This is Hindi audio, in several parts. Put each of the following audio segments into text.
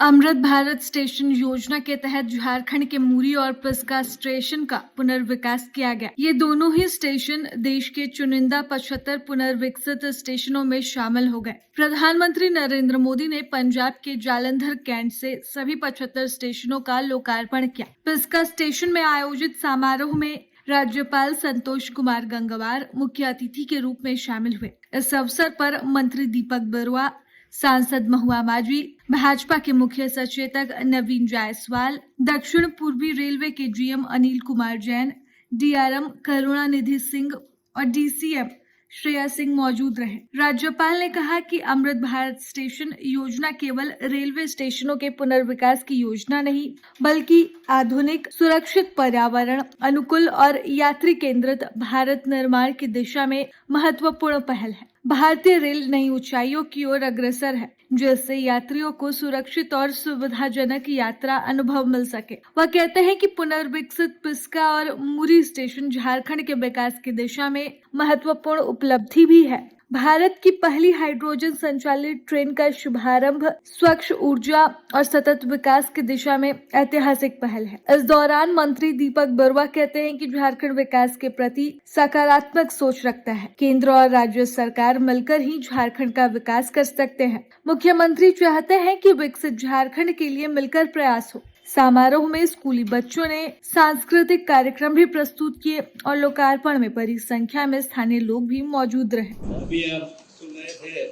अमृत भारत स्टेशन योजना के तहत झारखंड के मुरी और पिस्का स्टेशन का पुनर्विकास किया गया। ये दोनों ही स्टेशन देश के चुनिंदा 75 पुनर्विकसित स्टेशनों में शामिल हो गए। प्रधानमंत्री नरेंद्र मोदी ने पंजाब के जालंधर कैंट से सभी 75 स्टेशनों का लोकार्पण किया। पिस्का स्टेशन में आयोजित समारोह में राज्यपाल संतोष कुमार गंगवार मुख्य अतिथि के रूप में शामिल हुए। इस अवसर पर मंत्री दीपक बरुआ, सांसद महुआ माझी, भाजपा के मुख्य सचेतक नवीन जायसवाल, दक्षिण पूर्वी रेलवे के जीएम अनिल कुमार जैन, डीआरएम करुणानिधि सिंह और डीसीएम श्रेया सिंह मौजूद रहे। राज्यपाल ने कहा कि अमृत भारत स्टेशन योजना केवल रेलवे स्टेशनों के पुनर्विकास की योजना नहीं, बल्कि आधुनिक, सुरक्षित, पर्यावरण अनुकूल और यात्री केंद्रित भारत निर्माण की दिशा में महत्वपूर्ण पहल है। भारतीय रेल नई ऊंचाइयों की ओर अग्रसर है, जिससे यात्रियों को सुरक्षित और सुविधाजनक यात्रा अनुभव मिल सके। वह कहते हैं कि पुनर्विकसित पिस्का और मुरी स्टेशन झारखंड के विकास की दिशा में महत्वपूर्ण उपलब्धि भी है। भारत की पहली हाइड्रोजन संचालित ट्रेन का शुभारंभ स्वच्छ ऊर्जा और सतत विकास की दिशा में ऐतिहासिक पहल है। इस दौरान मंत्री दीपक बरुआ कहते हैं कि झारखंड विकास के प्रति सकारात्मक सोच रखता है। केंद्र और राज्य सरकार मिलकर ही झारखंड का विकास कर सकते हैं। मुख्यमंत्री चाहते हैं कि विकसित झारखंड के लिए मिलकर प्रयास हो। समारोह में स्कूली बच्चों ने सांस्कृतिक कार्यक्रम भी प्रस्तुत किए और लोकार्पण में बड़ी संख्या में स्थानीय लोग भी मौजूद रहे। अभी आप सुन रहे थे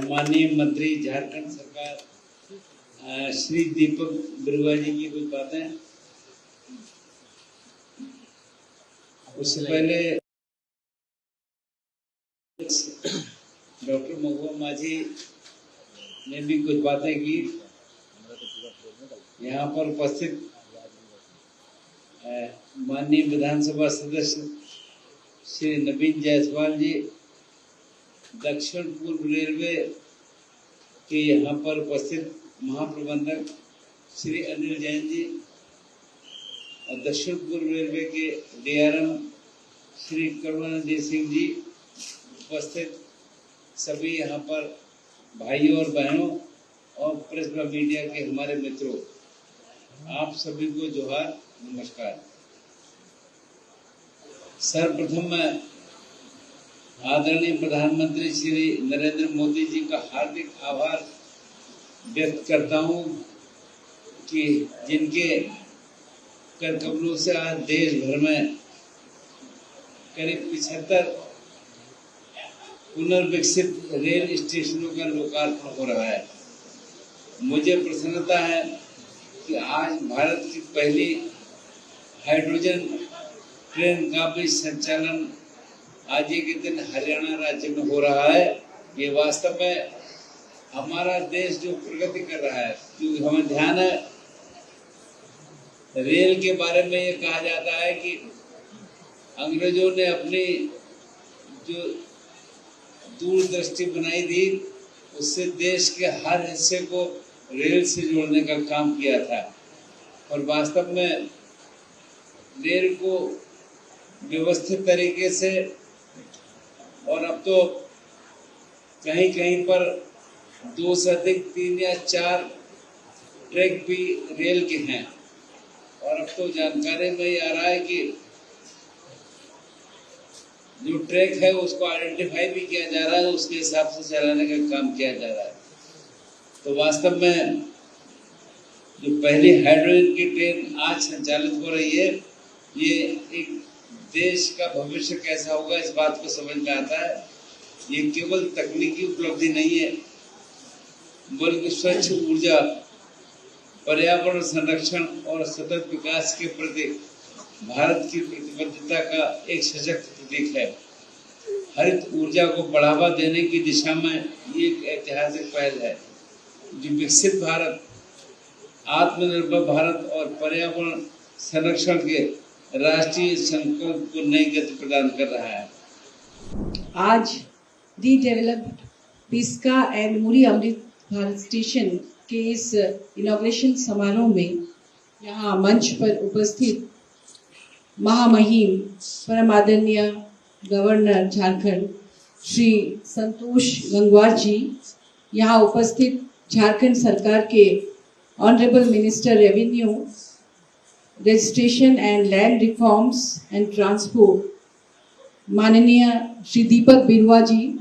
माननीय मंत्री झारखंड सरकार श्री दीपक बरुआ जी की कुछ बातें। उससे पहले डॉक्टर महुआ माझी ने भी कुछ बातें की। यहाँ पर उपस्थित माननीय विधानसभा सदस्य श्री नवीन जायसवाल जी, दक्षिण पूर्व रेलवे के यहाँ पर उपस्थित महाप्रबंधक श्री अनिल जैन जी और दक्षिण पूर्व रेलवे के डीआरएम श्री करुणानिधि सिंह जी, उपस्थित सभी यहाँ पर भाइयों और बहनों और प्रेस व मीडिया के हमारे मित्रों, आप सभी को जोहार, नमस्कार। सर्वप्रथम मैं आदरणीय प्रधानमंत्री श्री नरेंद्र मोदी जी का हार्दिक आभार व्यक्त करता हूं कि जिनके कर कमलों से आज देश भर में करीब 75 पुनर्विकसित रेल स्टेशनों का लोकार्पण हो रहा है। मुझे प्रसन्नता है कि आज भारत की पहली हाइड्रोजन ट्रेन का भी संचालन आज के दिन हरियाणा राज्य में हो रहा है। ये वास्तव में हमारा देश जो प्रगति कर रहा है, क्योंकि हमें ध्यान है रेल के बारे में ये कहा जाता है कि अंग्रेजों ने अपनी जो दूरदृष्टि बनाई थी, उससे देश के हर हिस्से को रेल से जोड़ने का काम किया था और वास्तव में रेल को व्यवस्थित तरीके से, और अब तो कहीं कहीं पर 2 से अधिक 3 या 4 ट्रैक भी रेल के हैं और अब तो जानकारी में आ रहा है कि जो ट्रैक है उसको आइडेंटिफाई भी किया जा रहा है, उसके हिसाब से चलाने का काम किया जा रहा है। तो वास्तव में जो पहली हाइड्रोजन की ट्रेन आज संचालित हो रही है, ये एक देश का भविष्य कैसा होगा इस बात को समझ में आता है। ये केवल तकनीकी उपलब्धि नहीं है, बल्कि स्वच्छ ऊर्जा, पर्यावरण संरक्षण और सतत विकास के प्रति भारत की प्रतिबद्धता का एक सशक्त प्रतीक है। हरित ऊर्जा को बढ़ावा देने की दिशा में ये एक ऐतिहासिक पहल है जो विकसित भारत, आत्मनिर्भर भारत और पर्यावरण संरक्षण के राष्ट्रीय संकल्प को नई गति प्रदान कर रहा है। आज redeveloped Piska and Muri Amrit Bharat station के इस इनॉग्रेशन समारोह में यहाँ मंच पर उपस्थित महामहिम परम आदरणीय गवर्नर झारखंड श्री संतोष गंगवार जी यहाँ उपस्थित झारखंड सरकार के honourable minister revenue, registration and land reforms and transport माननीय श्री दीपक बिरुआ जी,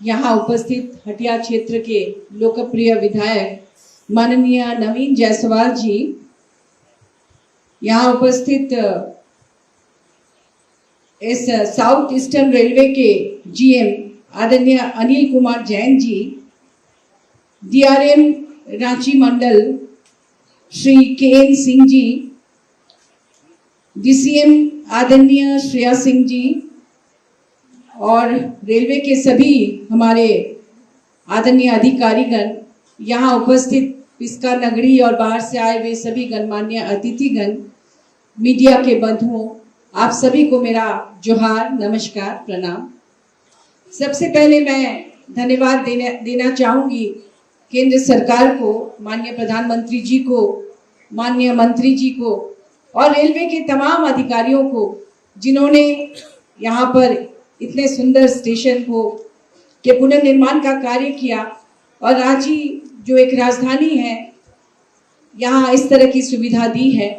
यहाँ उपस्थित हटिया क्षेत्र के लोकप्रिय विधायक माननीय नवीन जायसवाल जी, यहाँ उपस्थित इस साउथ ईस्टर्न रेलवे के जीएम आदरणीय अनिल कुमार जैन जी, डीआरएम रांची मंडल श्री के.एन. सिंह जी, डीसीएम आदरणीय श्रेया सिंह जी और रेलवे के सभी हमारे आदरणीय अधिकारीगण, यहाँ उपस्थित पिस्का नगरी और बाहर से आए हुए सभी गणमान्य अतिथिगण, मीडिया के बंधुओं, आप सभी को मेरा जोहार, नमस्कार, प्रणाम। सबसे पहले मैं धन्यवाद देना चाहूँगी केंद्र सरकार को, माननीय प्रधानमंत्री जी को, माननीय मंत्री जी को और रेलवे के तमाम अधिकारियों को, जिन्होंने यहाँ पर इतने सुंदर स्टेशन को के पुनर्निर्माण का कार्य किया और रांची जो एक राजधानी है, यहाँ इस तरह की सुविधा दी है।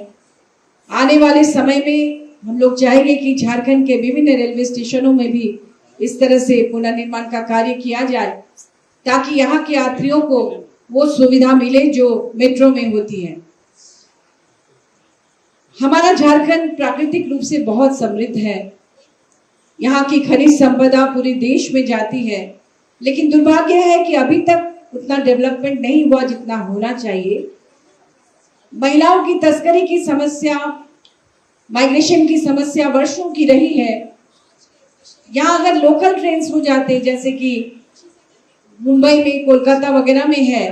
आने वाले समय में हम लोग चाहेंगे कि झारखंड के विभिन्न रेलवे स्टेशनों में भी इस तरह से पुनर्निर्माण का कार्य किया जाए, ताकि यहाँ के यात्रियों को वो सुविधा मिले जो मेट्रो में होती है। हमारा झारखंड प्राकृतिक रूप से बहुत समृद्ध है। यहाँ की खनिज संपदा पूरे देश में जाती है, लेकिन दुर्भाग्य है कि अभी तक उतना डेवलपमेंट नहीं हुआ जितना होना चाहिए। महिलाओं की तस्करी की समस्या, माइग्रेशन की समस्या वर्षों की रही है। यहाँ अगर लोकल ट्रेन हो जाते, जैसे कि मुंबई में, कोलकाता वगैरह में है,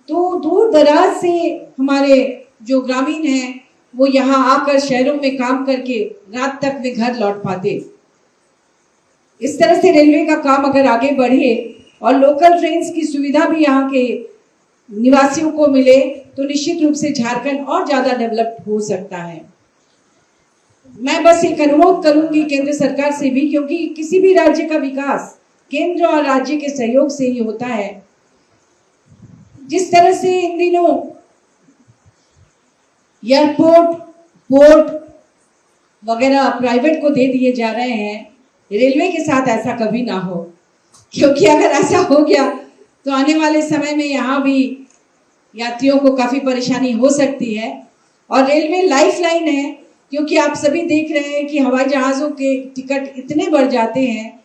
तो दूर दराज से हमारे जो ग्रामीण हैं वो यहाँ आकर शहरों में काम करके रात तक में घर लौट पाते। इस तरह से रेलवे का काम अगर आगे बढ़े और लोकल ट्रेन्स की सुविधा भी यहाँ के निवासियों को मिले, तो निश्चित रूप से झारखंड और ज्यादा डेवलप्ड हो सकता है। मैं बस एक अनुरोध करूंगी केंद्र सरकार से भी, क्योंकि किसी भी राज्य का विकास केंद्र और राज्य के सहयोग से ही होता है। जिस तरह से इन दिनों एयरपोर्ट, पोर्ट वगैरह प्राइवेट को दे दिए जा रहे हैं, रेलवे के साथ ऐसा कभी ना हो, क्योंकि अगर ऐसा हो गया तो आने वाले समय में यहाँ भी यात्रियों को काफी परेशानी हो सकती है। और रेलवे लाइफलाइन है, क्योंकि आप सभी देख रहे हैं कि हवाई जहाजों के टिकट इतने बढ़ जाते हैं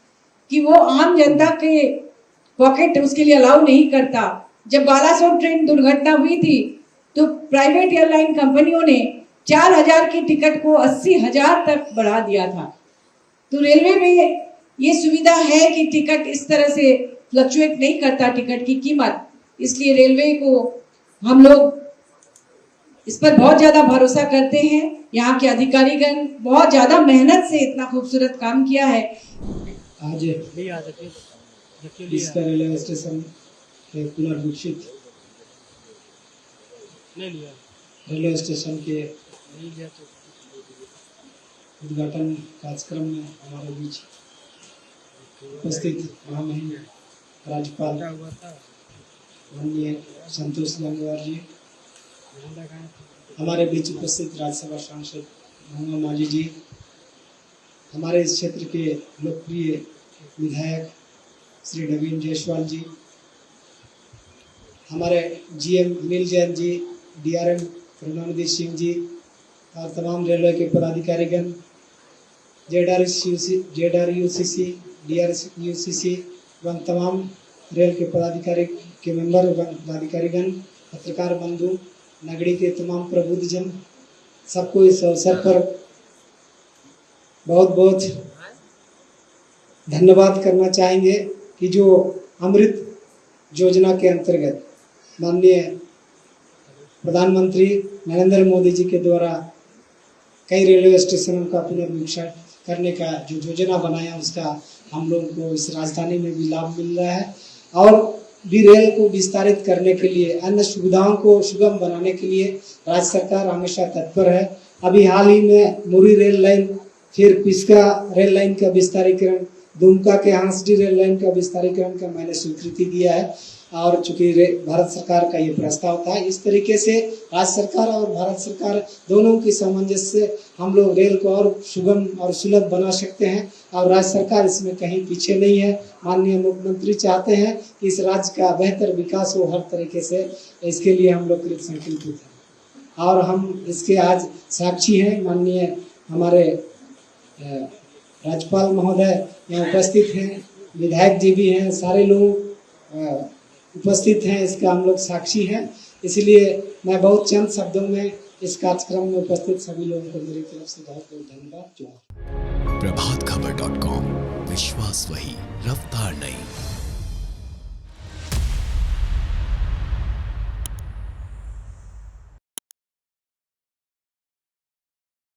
कि वो आम जनता के पॉकेट उसके लिए अलाउ नहीं करता। जब बालासोर ट्रेन दुर्घटना हुई थी तो प्राइवेट एयरलाइन कंपनियों ने 4,000 की टिकट को 80,000 तक बढ़ा दिया था। तो रेलवे में ये सुविधा है कि टिकट इस तरह से फ्लक्चुएट नहीं करता, टिकट की कीमत, इसलिए रेलवे को हम लोग इस पर बहुत ज्यादा भरोसा करते हैं। यहाँ के अधिकारीगण बहुत ज्यादा मेहनत से इतना खूबसूरत काम किया है। आज पिस्का रेलवे स्टेशन के पुनर्विकसित रेलवे स्टेशन के उद्घाटन कार्यक्रम में हमारे बीच उपस्थित महामहिम राज्यपाल माननीय संतोष गंगवार जी, हमारे बीच उपस्थित राज्यसभा सांसद गंगा मांझी जी, हमारे इस क्षेत्र के लोकप्रिय विधायक श्री नवीन जायसवाल जी, हमारे जीएम अनिल जैन जी, डीआरएम करुणानिधि सिंह जी और तमाम रेलवे के पदाधिकारीगण, जेडआरयूसीसी, डीआरयूसीसी एवं तमाम रेल के पदाधिकारी के मेंबर पदाधिकारीगण, पत्रकार बंधु, नगरी के तमाम प्रबुद्धजन, सबको इस अवसर पर बहुत बहुत धन्यवाद करना चाहेंगे कि जो अमृत योजना के अंतर्गत माननीय प्रधानमंत्री नरेंद्र मोदी जी के द्वारा कई रेलवे स्टेशनों का पुनर्विकास करने का जो योजना बनाया, उसका हम लोगों को इस राजधानी में भी लाभ मिल रहा है और भी रेल को विस्तारित करने के लिए, अन्य सुविधाओं को सुगम बनाने के लिए राज्य सरकार हमेशा तत्पर है। अभी हाल ही में मुरी रेल लाइन, फिर पिस्का रेल लाइन का विस्तारीकरण, दुमका के हांसडी रेल लाइन का विस्तारीकरण का मैंने स्वीकृति दिया है। और चूंकि भारत सरकार का ये प्रस्ताव था, इस तरीके से राज्य सरकार और भारत सरकार दोनों की सामंजस्य से हम लोग रेल को और सुगम और सुलभ बना सकते हैं और राज्य सरकार इसमें कहीं पीछे नहीं है। माननीय मुख्यमंत्री चाहते हैं कि इस राज्य का बेहतर विकास हो हर तरीके से, इसके लिए हम लोग कृत संकल्पित हैं और हम इसके आज साक्षी हैं। माननीय हमारे राज्यपाल महोदय यहाँ उपस्थित हैं, विधायक जी भी हैं, सारे लोग उपस्थित हैं, इसका हम लोग साक्षी हैं। इसलिए मैं बहुत चंद शब्दों में इस कार्यक्रम में उपस्थित सभी लोगों को मेरी तरफ से बहुत बहुत धन्यवाद। प्रभातखबर.com, विश्वास वही, रफ्तार नहीं।